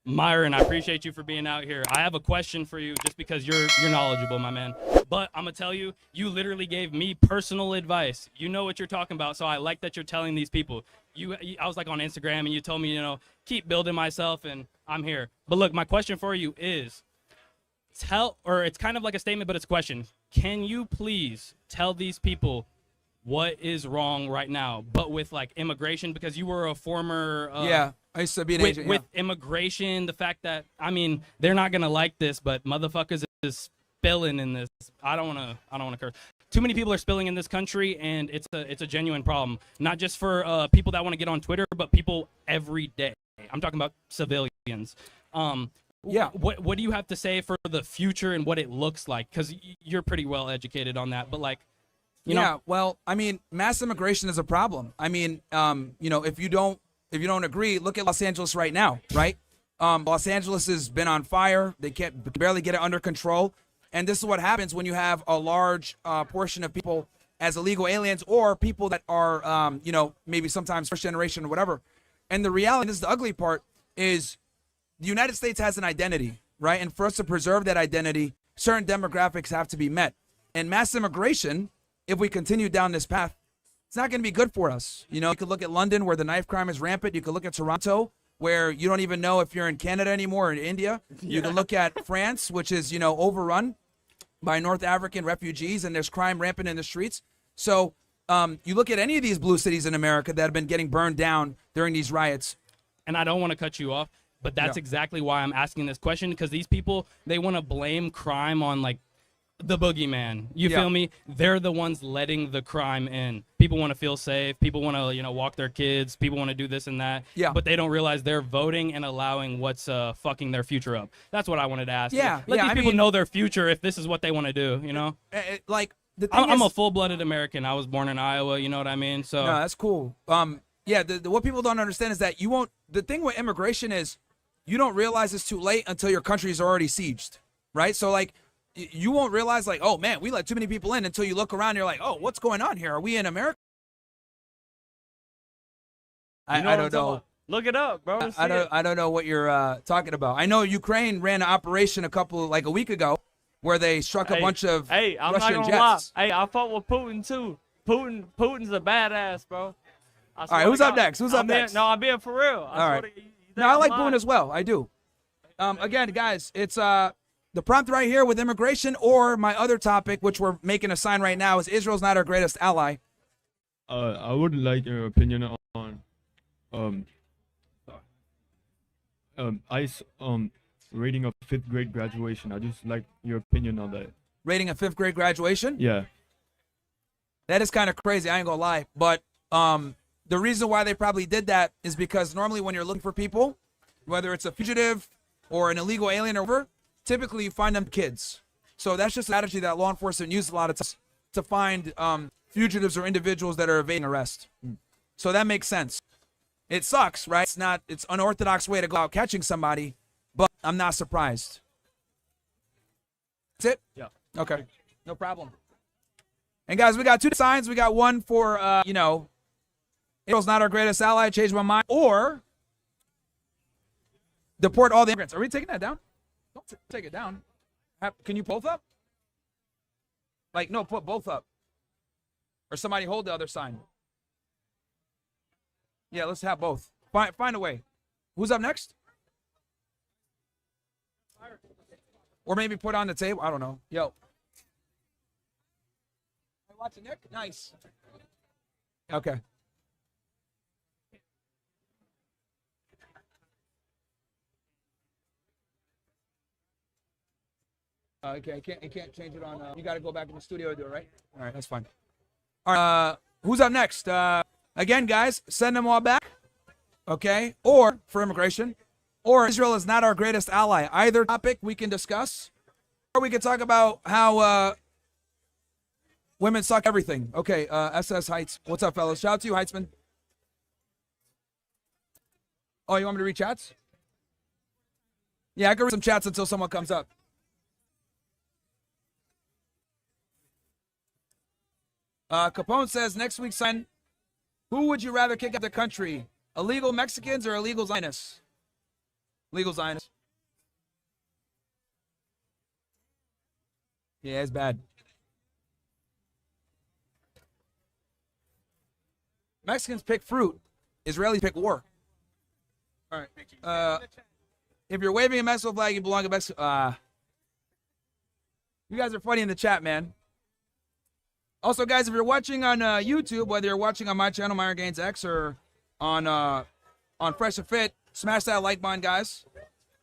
Myron, I appreciate you for being out here. I have a question for you just because you're knowledgeable, my man. But I'm going to tell you, you literally gave me personal advice. You know what you're talking about, so I like that you're telling these people. I was like on Instagram, and you told me, keep building myself, and I'm here. But look, my question for you is, it's kind of like a statement, but it's a question. Can you please tell these people what is wrong right now, but with like immigration, because you were a former I used to be an agent. With immigration, the fact that they're not gonna like this, but motherfuckers is spilling in this. I don't wanna curse. Too many people are spilling in this country, and it's a genuine problem. Not just for people that want to get on Twitter, but people every day. I'm talking about civilians. What do you have to say for the future and what it looks like? Because you're pretty well educated on that, but like. Well, I mean, mass immigration is a problem. I mean, if you don't agree, look at Los Angeles right now, right? Los Angeles has been on fire. They can't barely get it under control. And this is what happens when you have a large portion of people as illegal aliens or people that are, maybe sometimes first generation or whatever. And the reality, this is the ugly part, is the United States has an identity, right? And for us to preserve that identity, certain demographics have to be met. And mass immigration, if we continue down this path, it's not going to be good for us. You could look at London, where the knife crime is rampant. You could look at Toronto, where you don't even know if you're in Canada anymore or in India. You can look at France, which is, overrun by North African refugees, and there's crime rampant in the streets. So you look at any of these blue cities in America that have been getting burned down during these riots. And I don't want to cut you off, but that's exactly why I'm asking this question, because these people, they want to blame crime on, like, the boogeyman. You feel me? They're the ones letting the crime in. People want to feel safe. People want to, walk their kids. People want to do this and that. Yeah. But they don't realize they're voting and allowing what's fucking their future up. That's what I wanted to ask. Yeah. Let these people know their future if this is what they want to do, Like, the thing I'm a full-blooded American. I was born in Iowa, you know what I mean? So no, that's cool. What people don't understand is that the thing with immigration is you don't realize it's too late until your country is already sieged, right? So, like, you won't realize, like, oh, man, we let too many people in, until you look around and you're like, oh, what's going on here? Are we in America? I don't know. Look it up, bro. I don't know what you're talking about. I know Ukraine ran an operation a week ago where they struck a bunch of I'm Russian not gonna jets. lie. Hey, I fought with Putin, too. Putin's a badass, bro. All right, who's up next? Who's up next? No, I'm being for real. All right. No, I like Putin as well. I do. Again, guys, it's the prompt right here with immigration, or my other topic, which we're making a sign right now, is Israel's not our greatest ally. I would like your opinion on ICE rating of 5th grade graduation. I just like your opinion on that. Rating a 5th grade graduation? Yeah. That is kind of crazy, I ain't gonna lie. But the reason why they probably did that is because normally when you're looking for people, whether it's a fugitive or an illegal alien or whatever, typically you find them kids. So that's just a strategy that law enforcement uses a lot of times to find fugitives or individuals that are evading arrest. So that makes sense. It sucks, right? It's unorthodox way to go out catching somebody, but I'm not surprised. That's it? Yeah. Okay. No problem. And guys, we got two signs. We got one for, Israel's not our greatest ally, changed my mind, or deport all the immigrants. Are we taking that down? Don't take it down. Can you both up? Like, no, put both up. Or somebody hold the other sign. Yeah, let's have both. Find a way. Who's up next? Or maybe put on the table. I don't know. Yo. Watching Nick? Nice. Okay. Okay, I can't change it on. You got to go back in the studio to do it, right? All right, that's fine. All right, who's up next? Again, guys, send them all back. Okay, or for immigration, or Israel is not our greatest ally. Either topic we can discuss, or we can talk about how women suck everything. Okay, SS Heights. What's up, fellas? Shout out to you, Heitzman. Oh, you want me to read chats? Yeah, I can read some chats until someone comes up. Capone says, next week's sign, who would you rather kick out the country? Illegal Mexicans or illegal Zionists? Legal Zionists. Yeah, it's bad. Mexicans pick fruit. Israelis pick war. All right. If you're waving a Mexico flag, you belong to Mexico. You guys are funny in the chat, man. Also, guys, if you're watching on YouTube, whether you're watching on my channel, Myron Gaines X, or on Fresh and Fit, smash that like button, guys.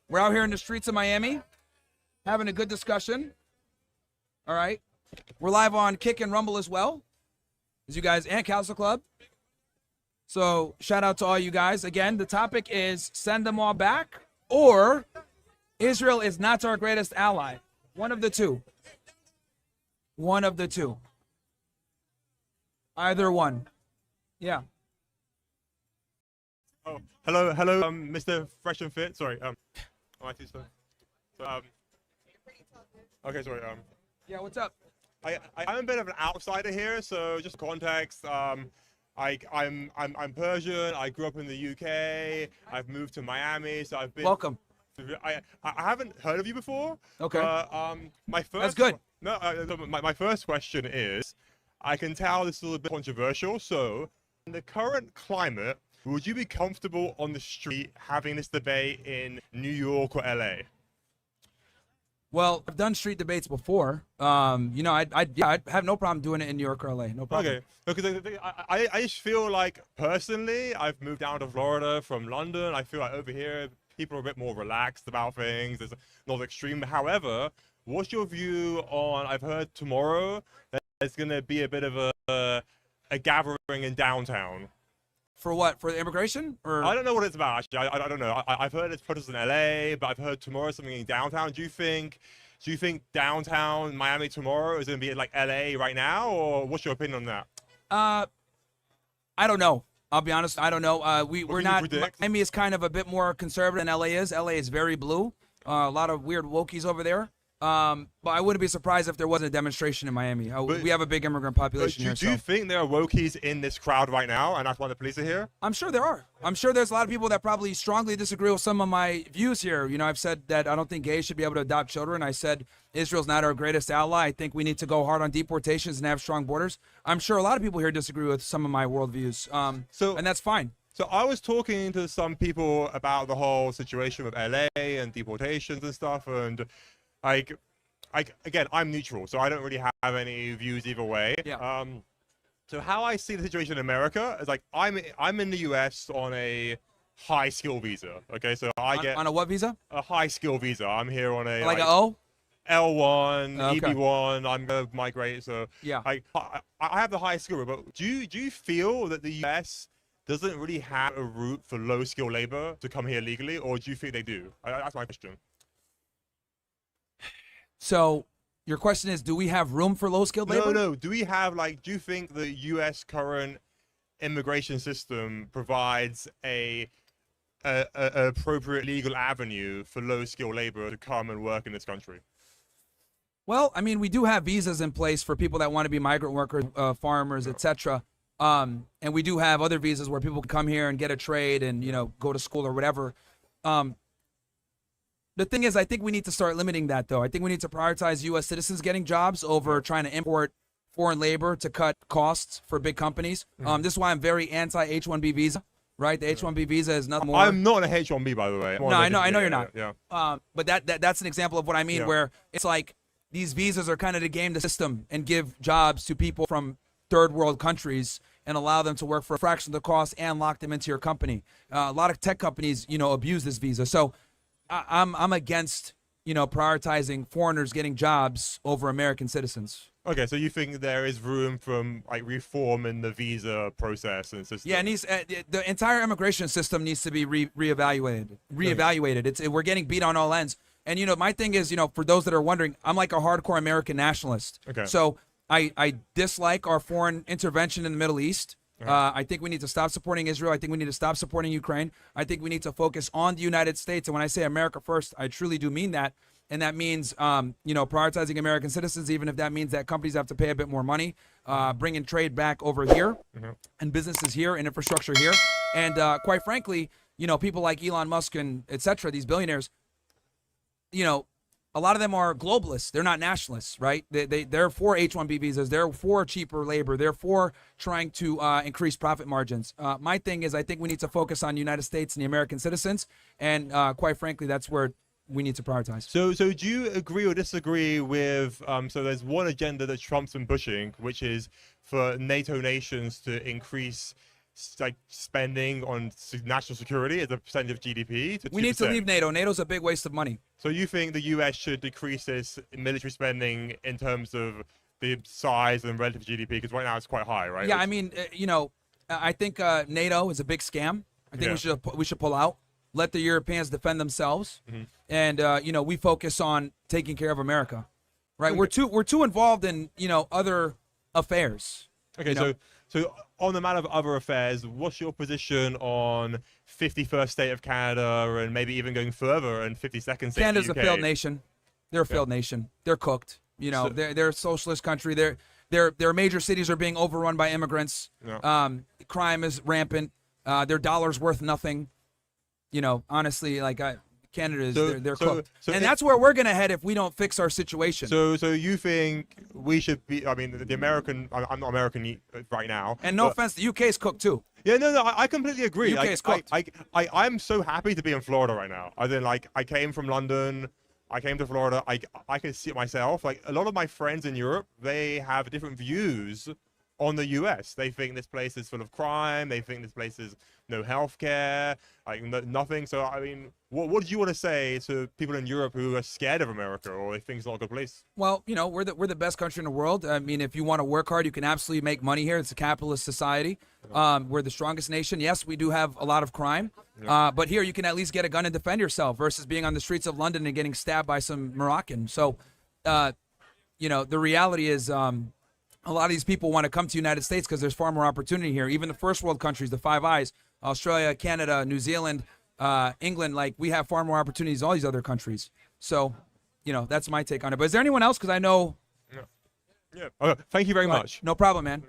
We're out here in the streets of Miami, having a good discussion. All right. We're live on Kick and Rumble as well, as you guys, and Council Club. So shout out to all you guys. Again, the topic is send them all back, or Israel is not our greatest ally. One of the two. One of the two. Either one. Yeah. Oh, hello, Mr. Fresh and Fit. Sorry, am I too slow? So, okay, sorry. Yeah, what's up? I'm a bit of an outsider here, so just context. I'm Persian. I grew up in the UK. I've moved to Miami, so I've been. Welcome. I haven't heard of you before. Okay. My first. That's good. No, my first question is, I can tell this is a little bit controversial. So, in the current climate, would you be comfortable on the street having this debate in New York or LA? Well, I've done street debates before. You know, I'd have no problem doing it in New York or LA. No problem. Okay, because I just feel like, personally, I've moved down to Florida from London. I feel like over here, people are a bit more relaxed about things. It's not extreme. However, what's your view on, I've heard tomorrow that there's going to be a bit of a gathering in downtown. For what? For the immigration? Or I don't know what it's about, actually. I don't know. I've heard it's protests in LA, but I've heard tomorrow something in downtown. Do you think downtown Miami tomorrow is going to be like LA right now, or what's your opinion on that? I don't know. I'll be honest. I don't know. We're not. predict? Miami is kind of a bit more conservative than LA is. LA is very blue. A lot of weird wokies over there. But I wouldn't be surprised if there wasn't a demonstration in Miami. We have a big immigrant population here. Do you think there are wokies in this crowd right now, and that's why the police are here? I'm sure there are. I'm sure there's a lot of people that probably strongly disagree with some of my views here. You know, I've said that I don't think gays should be able to adopt children. I said Israel's not our greatest ally. I think we need to go hard on deportations and have strong borders. I'm sure a lot of people here disagree with some of my worldviews. And that's fine. So I was talking to some people about the whole situation with LA and deportations and stuff, and again, I'm neutral, so I don't really have any views either way. Yeah. So how I see the situation in America is like I'm in the US on a high skill visa. Okay, so I get on a what visa? a high skill visa. I'm here on a Like an O? L1, Okay. EB1. I'm gonna migrate, so Yeah. I have the high skill, but do you feel that the US doesn't really have a route for low skill labor to come here legally, or do you think they do? That's my question. So your question is, do we have room for low-skilled labor? No. Do we have, do you think the U.S. current immigration system provides a appropriate legal avenue for low-skilled labor to come and work in this country? Well, I mean, we do have visas in place for people that want to be migrant workers, farmers, etc. And we do have other visas where people can come here and get a trade and, you know, go to school or whatever. The thing is, I think we need to start limiting that, though. I think we need to prioritize U.S. citizens getting jobs over trying to import foreign labor to cut costs for big companies. This is why I'm very anti-H-1B visa, right? The H-1B visa is nothing more. I'm not an H-1B, by the way. No, I know you're not. Yeah. But that's an example of what I mean, Yeah. where it's like these visas are kind of to game the system and give jobs to people from third world countries and allow them to work for a fraction of the cost and lock them into your company. A lot of tech companies, you know, abuse this visa. So I'm against, you know, prioritizing foreigners getting jobs over American citizens. Okay, so you think there is room from reform in the visa process and system? Yeah, it needs, the entire immigration system needs to be reevaluated. We're getting beat on all ends. And, you know, my thing is, you know, for those that are wondering, I'm like a hardcore American nationalist. Okay. So I dislike our foreign intervention in the Middle East. I think we need to stop supporting Israel. I think we need to stop supporting Ukraine. I think we need to focus on the United States. And when I say America first, I truly do mean that. And that means, you know, prioritizing American citizens, even if that means that companies have to pay a bit more money, bringing trade back over here and businesses here and infrastructure here. And quite frankly, you know, people like Elon Musk and et cetera, these billionaires, you know, a lot of them are globalists. They're not nationalists, right? They're for H-1B visas. They're for cheaper labor. They're for trying to increase profit margins. My thing is, I think we need to focus on the United States and the American citizens. And quite frankly, that's where we need to prioritize. So do you agree or disagree with, so there's one agenda that Trump's been pushing, which is for NATO nations to increase like spending on national security as a percentage of GDP to 2%. We need to leave NATO. NATO's a big waste of money. So you think the US should decrease its military spending in terms of the size and relative GDP? Because right now it's quite high, right? Yeah, I mean, you know, I think NATO is a big scam. I think we should pull out. Let the Europeans defend themselves, and you know, we focus on taking care of America, right? Okay. We're too involved in, you know, other affairs. Okay, you know? so on the matter of other affairs, what's your position on 51st state of Canada and maybe even going further and 52nd state of Canada's the a UK? failed nation. They're a failed nation. They're cooked. You know, they're a socialist country. Their major cities are being overrun by immigrants. Yeah. Crime is rampant. Their dollar's worth nothing. You know, honestly, like Canada is they're cooked, and that's where we're gonna head if we don't fix our situation. So you think we should be? I mean, the American. I'm not American right now. And no offense, the UK is cooked too. Yeah, no, I completely agree. UK is cooked. I'm so happy to be in Florida right now. As in, like, I came from London. I came to Florida. I can see it myself. Like, a lot of my friends in Europe, they have different views on the US. They think this place is full of crime. They think this place is no healthcare, like nothing. So, I mean, what did you want to say to people in Europe who are scared of America or they think it's not a good place? Well, you know, we're the best country in the world. I mean, if you want to work hard, you can absolutely make money here. It's a capitalist society. We're the strongest nation. Yes, we do have a lot of crime, but here you can at least get a gun and defend yourself versus being on the streets of London and getting stabbed by some Moroccan. So, you know, the reality is, a lot of these people want to come to the United States because there's far more opportunity here. Even the first world countries, the Five Eyes, Australia, Canada, New Zealand, England, like we have far more opportunities than all these other countries. So, you know, that's my take on it. But is there anyone else? Because I know. Yeah. Okay, thank you very much. No problem, man.